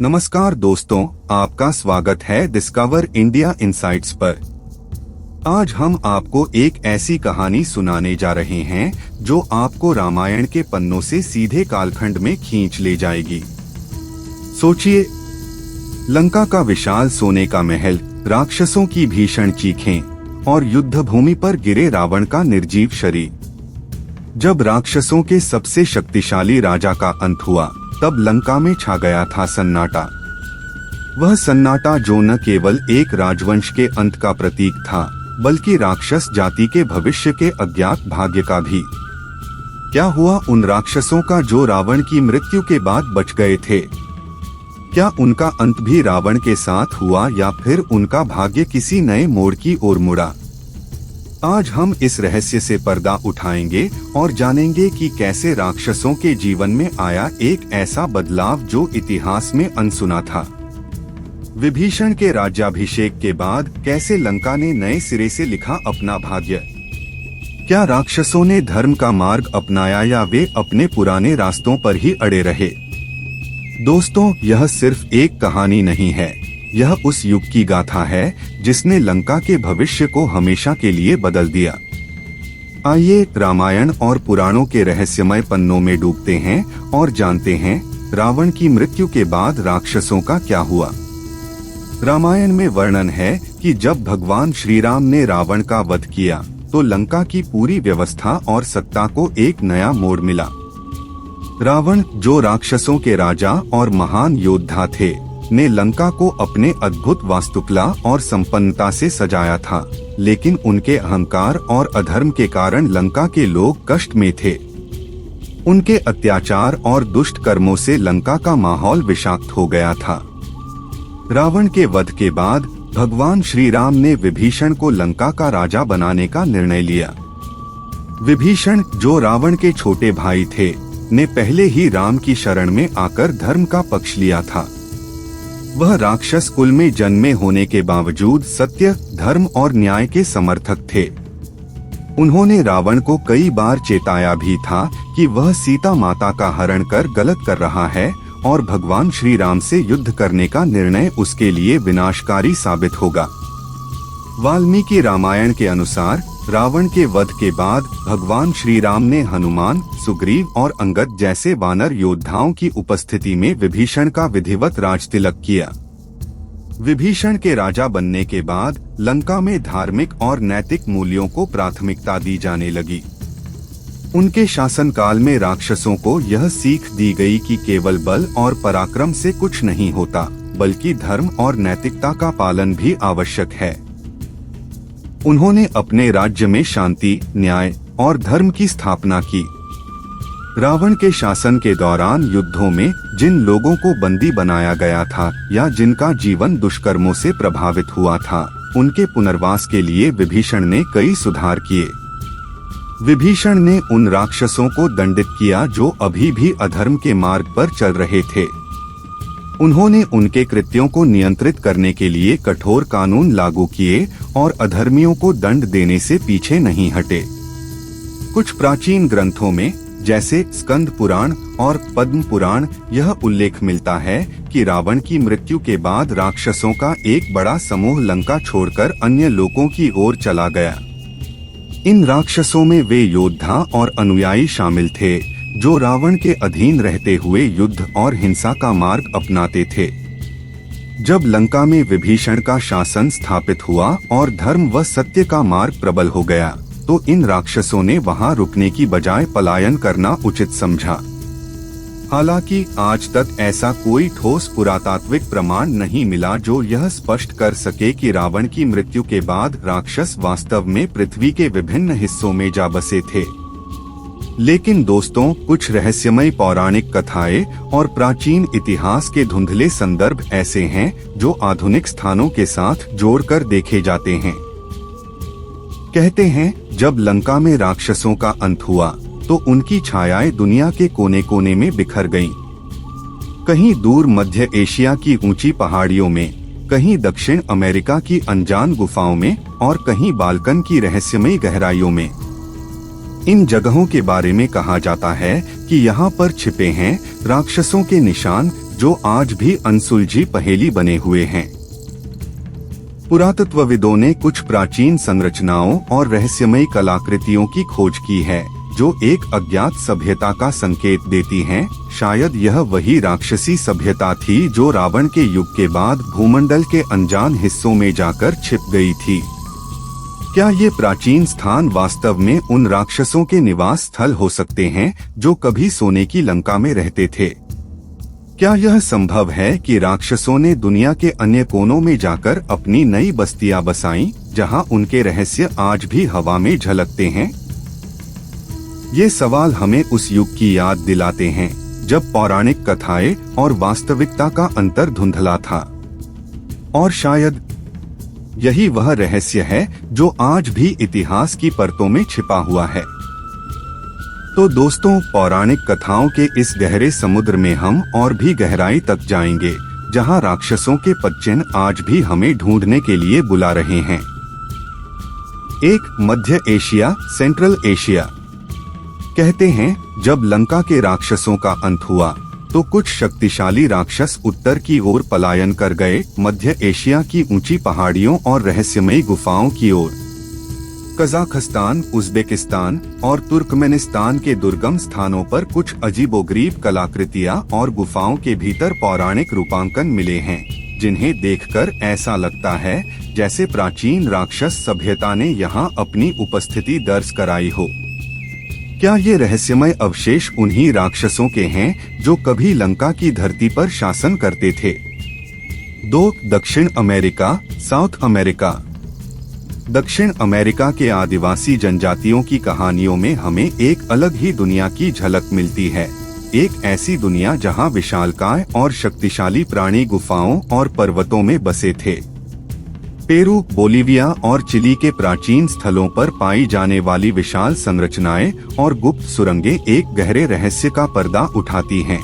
नमस्कार दोस्तों, आपका स्वागत है डिस्कवर इंडिया इनसाइट्स पर। आज हम आपको एक ऐसी कहानी सुनाने जा रहे हैं जो आपको रामायण के पन्नों से सीधे कालखंड में खींच ले जाएगी। सोचिए, लंका का विशाल सोने का महल, राक्षसों की भीषण चीखें और युद्ध भूमि पर गिरे रावण का निर्जीव शरीर। जब राक्षसों के सबसे शक्तिशाली राजा का अंत हुआ, तब लंका में छा गया था सन्नाटा। वह सन्नाटा जो न केवल एक राजवंश के अंत का प्रतीक था, बल्कि राक्षस जाति के भविष्य के अज्ञात भाग्य का भी। क्या हुआ उन राक्षसों का जो रावण की मृत्यु के बाद बच गए थे? क्या उनका अंत भी रावण के साथ हुआ या फिर उनका भाग्य किसी नए मोड़ की ओर मुड़ा? आज हम इस रहस्य से पर्दा उठाएंगे और जानेंगे कि कैसे राक्षसों के जीवन में आया एक ऐसा बदलाव जो इतिहास में अनसुना था। विभीषण के राज्याभिषेक के बाद कैसे लंका ने नए सिरे से लिखा अपना भाग्य। क्या राक्षसों ने धर्म का मार्ग अपनाया या वे अपने पुराने रास्तों पर ही अड़े रहे? दोस्तों, यह सिर्फ एक कहानी नहीं है, यह उस युग की गाथा है जिसने लंका के भविष्य को हमेशा के लिए बदल दिया। आइए रामायण और पुराणों के रहस्यमय पन्नों में डूबते हैं और जानते हैं रावण की मृत्यु के बाद राक्षसों का क्या हुआ। रामायण में वर्णन है कि जब भगवान श्री राम ने रावण का वध किया तो लंका की पूरी व्यवस्था और सत्ता को एक नया मोड़ मिला। रावण, जो राक्षसों के राजा और महान योद्धा थे, ने लंका को अपने अद्भुत वास्तुकला और संपन्नता से सजाया था, लेकिन उनके अहंकार और अधर्म के कारण लंका के लोग कष्ट में थे। उनके अत्याचार और दुष्ट कर्मों से लंका का माहौल विषाक्त हो गया था। रावण के वध के बाद भगवान श्री राम ने विभीषण को लंका का राजा बनाने का निर्णय लिया। विभीषण, जो रावण के छोटे भाई थे, ने पहले ही राम की शरण में आकर धर्म का पक्ष लिया था। वह राक्षस कुल में जन्मे होने के बावजूद सत्य, धर्म और न्याय के समर्थक थे। उन्होंने रावण को कई बार चेताया भी था कि वह सीता माता का हरण कर गलत कर रहा है और भगवान श्री राम से युद्ध करने का निर्णय उसके लिए विनाशकारी साबित होगा। वाल्मीकि रामायण के अनुसार रावण के वध के बाद भगवान श्री राम ने हनुमान, सुग्रीव और अंगद जैसे वानर योद्धाओं की उपस्थिति में विभीषण का विधिवत राजतिलक किया। विभीषण के राजा बनने के बाद लंका में धार्मिक और नैतिक मूल्यों को प्राथमिकता दी जाने लगी। उनके शासनकाल में राक्षसों को यह सीख दी गई कि केवल बल और पराक्रम से कुछ नहीं होता, बल्कि धर्म और नैतिकता का पालन भी आवश्यक है। उन्होंने अपने राज्य में शांति, न्याय और धर्म की स्थापना की। रावण के शासन के दौरान युद्धों में जिन लोगों को बंदी बनाया गया था या जिनका जीवन दुष्कर्मों से प्रभावित हुआ था, उनके पुनर्वास के लिए विभीषण ने कई सुधार किए। विभीषण ने उन राक्षसों को दंडित किया जो अभी भी अधर्म के मार्ग पर चल रहे थे। उन्होंने उनके कृत्यों को नियंत्रित करने के लिए कठोर कानून लागू किए और अधर्मियों को दंड देने से पीछे नहीं हटे। कुछ प्राचीन ग्रंथों में, जैसे स्कंद पुराण और पद्म पुराण, यह उल्लेख मिलता है कि रावण की मृत्यु के बाद राक्षसों का एक बड़ा समूह लंका छोड़कर अन्य लोकों की ओर चला गया। इन राक्षसों में वे योद्धा और अनुयायी शामिल थे जो रावण के अधीन रहते हुए युद्ध और हिंसा का मार्ग अपनाते थे। जब लंका में विभीषण का शासन स्थापित हुआ और धर्म व सत्य का मार्ग प्रबल हो गया, तो इन राक्षसों ने वहां रुकने की बजाय पलायन करना उचित समझा। हालांकि आज तक ऐसा कोई ठोस पुरातात्विक प्रमाण नहीं मिला जो यह स्पष्ट कर सके कि रावण की मृत्यु के बाद राक्षस वास्तव में पृथ्वी के विभिन्न हिस्सों में जा बसे थे। लेकिन दोस्तों, कुछ रहस्यमय पौराणिक कथाएं और प्राचीन इतिहास के धुंधले संदर्भ ऐसे हैं जो आधुनिक स्थानों के साथ जोड़कर देखे जाते हैं। कहते हैं, जब लंका में राक्षसों का अंत हुआ तो उनकी छायाएं दुनिया के कोने कोने में बिखर गईं। कहीं दूर मध्य एशिया की ऊंची पहाड़ियों में, कहीं दक्षिण अमेरिका की अनजान गुफाओं में और कहीं बाल्कन की रहस्यमयी गहराइयों में। इन जगहों के बारे में कहा जाता है कि यहाँ पर छिपे हैं राक्षसों के निशान जो आज भी अनसुलझी पहेली बने हुए हैं। पुरातत्वविदों ने कुछ प्राचीन संरचनाओं और रहस्यमयी कलाकृतियों की खोज की है, जो एक अज्ञात सभ्यता का संकेत देती हैं। शायद यह वही राक्षसी सभ्यता थी जो रावण के युग के बाद भूमंडल के अनजान हिस्सों में जाकर छिप गई थी। क्या ये प्राचीन स्थान वास्तव में उन राक्षसों के निवास स्थल हो सकते हैं जो कभी सोने की लंका में रहते थे? क्या यह संभव है कि राक्षसों ने दुनिया के अन्य कोनों में जाकर अपनी नई बस्तियां बसाईं, जहां उनके रहस्य आज भी हवा में झलकते हैं? ये सवाल हमें उस युग की याद दिलाते हैं जब पौराणिक कथाएं और वास्तविकता का अंतर धुंधला था। और शायद यही वह रहस्य है जो आज भी इतिहास की परतों में छिपा हुआ है। तो दोस्तों, पौराणिक कथाओं के इस गहरे समुद्र में हम और भी गहराई तक जाएंगे, जहां राक्षसों के पदचिन्ह आज भी हमें ढूंढने के लिए बुला रहे हैं। एक, मध्य एशिया, सेंट्रल एशिया। कहते हैं जब लंका के राक्षसों का अंत हुआ तो कुछ शक्तिशाली राक्षस उत्तर की ओर पलायन कर गए, मध्य एशिया की ऊंची पहाड़ियों और रहस्यमयी गुफाओं की ओर। कजाकिस्तान, उज्बेकिस्तान और तुर्कमेनिस्तान के दुर्गम स्थानों पर कुछ अजीबोगरीब कलाकृतियां और गुफाओं के भीतर पौराणिक रूपांकन मिले हैं, जिन्हें देखकर ऐसा लगता है जैसे प्राचीन राक्षस सभ्यता ने यहाँ अपनी उपस्थिति दर्ज कराई हो। क्या ये रहस्यमय अवशेष उन्हीं राक्षसों के हैं जो कभी लंका की धरती पर शासन करते थे? 2, दक्षिण अमेरिका, साउथ अमेरिका। दक्षिण अमेरिका के आदिवासी जनजातियों की कहानियों में हमें एक अलग ही दुनिया की झलक मिलती है। एक ऐसी दुनिया जहां विशालकाय और शक्तिशाली प्राणी गुफाओं और पर्वतों में बसे थे। पेरू, बोलिविया और चिली के प्राचीन स्थलों पर पाई जाने वाली विशाल संरचनाएं और गुप्त सुरंगें एक गहरे रहस्य का पर्दा उठाती हैं।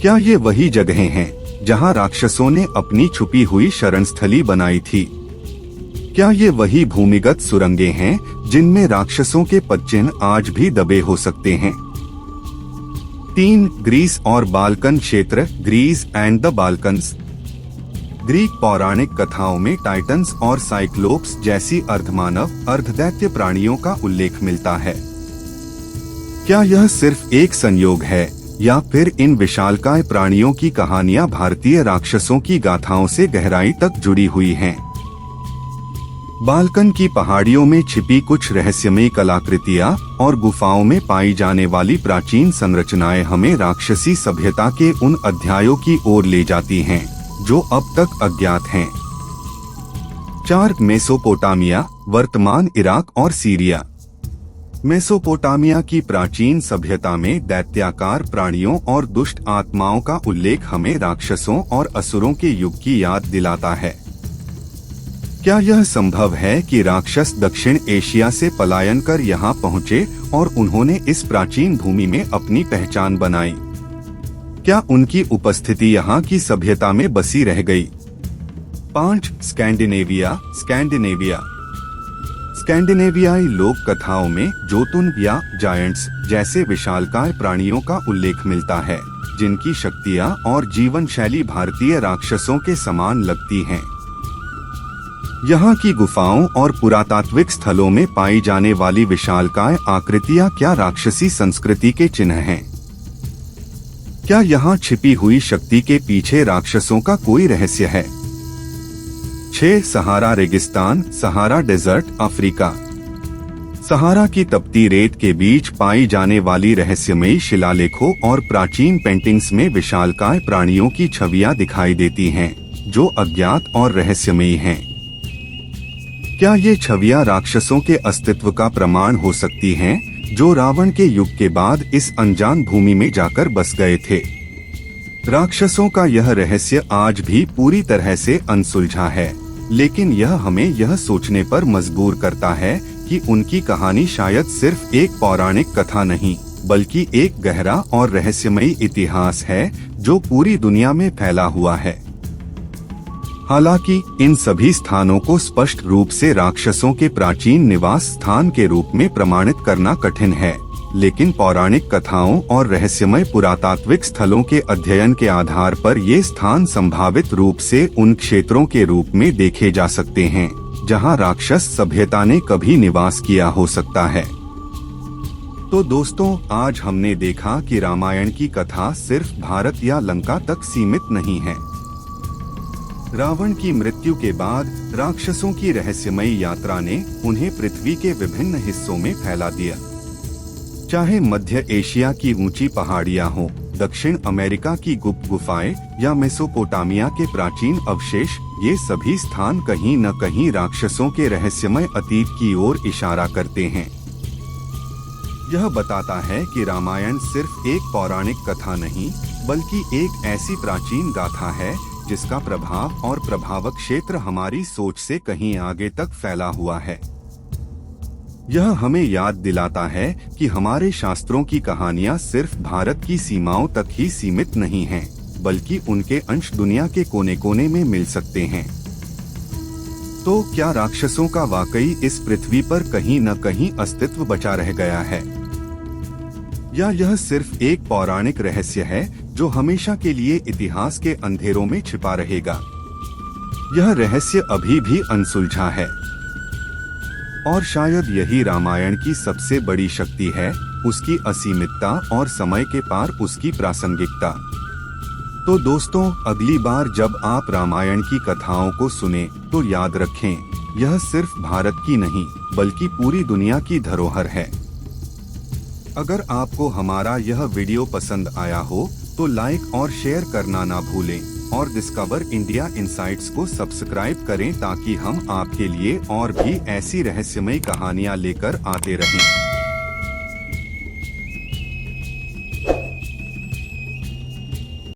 क्या ये वही जगहें हैं जहां राक्षसों ने अपनी छुपी हुई शरणस्थली बनाई थी? क्या ये वही भूमिगत सुरंगें हैं जिनमें राक्षसों के पदचिन्ह आज भी दबे हो सकते हैं? 3, ग्रीस और बाल्कन क्षेत्र, Greece and the Balkans. Greek पौराणिक कथाओं में टाइटन्स और साइक्लोप्स जैसी अर्धमानव, अर्धदैत्य प्राणियों का उल्लेख मिलता है। क्या यह सिर्फ एक संयोग है या फिर इन विशालकाय प्राणियों की कहानियां भारतीय राक्षसों की गाथाओं से गहराई तक जुड़ी हुई हैं? बाल्कन की पहाड़ियों में छिपी कुछ रहस्यमयी कलाकृतियां और गुफाओं में पाई जाने वाली प्राचीन संरचनाएं हमें राक्षसी सभ्यता के उन अध्यायों की ओर ले जाती हैं जो अब तक अज्ञात हैं। 4, मेसोपोटामिया, वर्तमान इराक और सीरिया। मेसोपोटामिया की प्राचीन सभ्यता में दैत्याकार प्राणियों और दुष्ट आत्माओं का उल्लेख हमें राक्षसों और असुरों के युग की याद दिलाता है। क्या यह संभव है कि राक्षस दक्षिण एशिया से पलायन कर यहाँ पहुँचे और उन्होंने इस प्राचीन भूमि में अपनी पहचान बनाई? क्या उनकी उपस्थिति यहाँ की सभ्यता में बसी रह गई? 5, स्कैंडिनेविया, स्कैंडिनेविया। स्कैंडिनेवियाई लोक कथाओं में जोतुन या जायंट्स जैसे विशालकाय प्राणियों का उल्लेख मिलता है, जिनकी शक्तियाँ और जीवन शैली भारतीय राक्षसों के समान लगती हैं। यहाँ की गुफाओं और पुरातात्विक स्थलों में पाई जाने वाली विशालकाय आकृतियाँ क्या राक्षसी संस्कृति के चिन्ह हैं? क्या यहाँ छिपी हुई शक्ति के पीछे राक्षसों का कोई रहस्य है? 6, सहारा रेगिस्तान, सहारा डेजर्ट, अफ्रीका। सहारा की तपती रेत के बीच पाई जाने वाली रहस्यमयी शिलालेखों और प्राचीन पेंटिंग्स में विशालकाय प्राणियों की छवियां दिखाई देती हैं, जो अज्ञात और रहस्यमयी हैं। क्या ये छवियां राक्षसों के अस्तित्व का प्रमाण हो सकती हैं, जो रावण के युग के बाद इस अनजान भूमि में जाकर बस गए थे? राक्षसों का यह रहस्य आज भी पूरी तरह से अनसुलझा है, लेकिन यह हमें यह सोचने पर मजबूर करता है कि उनकी कहानी शायद सिर्फ एक पौराणिक कथा नहीं, बल्कि एक गहरा और रहस्यमयी इतिहास है जो पूरी दुनिया में फैला हुआ है। हालांकि इन सभी स्थानों को स्पष्ट रूप से राक्षसों के प्राचीन निवास स्थान के रूप में प्रमाणित करना कठिन है, लेकिन पौराणिक कथाओं और रहस्यमय पुरातात्विक स्थलों के अध्ययन के आधार पर ये स्थान संभावित रूप से उन क्षेत्रों के रूप में देखे जा सकते हैं जहां राक्षस सभ्यता ने कभी निवास किया हो सकता है। तो दोस्तों, आज हमने देखा कि रामायण की कथा सिर्फ भारत या लंका तक सीमित नहीं है। रावण की मृत्यु के बाद राक्षसों की रहस्यमयी यात्रा ने उन्हें पृथ्वी के विभिन्न हिस्सों में फैला दिया। चाहे मध्य एशिया की ऊंची पहाड़ियां हों, दक्षिण अमेरिका की गुप्त गुफाएं या मेसोपोटामिया के प्राचीन अवशेष, ये सभी स्थान कहीं न कहीं राक्षसों के रहस्यमय अतीत की ओर इशारा करते हैं। यह बताता है कि रामायण सिर्फ एक पौराणिक कथा नहीं, बल्कि एक ऐसी प्राचीन गाथा है जिसका प्रभाव और प्रभावक क्षेत्र हमारी सोच से कहीं आगे तक फैला हुआ है। यह हमें याद दिलाता है कि हमारे शास्त्रों की कहानियां सिर्फ भारत की सीमाओं तक ही सीमित नहीं हैं, बल्कि उनके अंश दुनिया के कोने कोने में मिल सकते हैं। तो क्या राक्षसों का वाकई इस पृथ्वी पर कहीं न कहीं अस्तित्व बचा रह गया है, या यह सिर्फ एक पौराणिक रहस्य है जो हमेशा के लिए इतिहास के अंधेरों में छिपा रहेगा? यह रहस्य अभी भी अनसुलझा है, और शायद यही रामायण की सबसे बड़ी शक्ति है, उसकी असीमितता और समय के पार उसकी प्रासंगिकता। तो दोस्तों, अगली बार जब आप रामायण की कथाओं को सुने तो याद रखें, यह सिर्फ भारत की नहीं बल्कि पूरी दुनिया की धरोहर है। अगर आपको हमारा यह वीडियो पसंद आया हो तो लाइक और शेयर करना ना भूलें, और डिस्कवर इंडिया इनसाइट्स को सब्सक्राइब करें ताकि हम आपके लिए और भी ऐसी रहस्यमयी कहानियां लेकर आते रहें।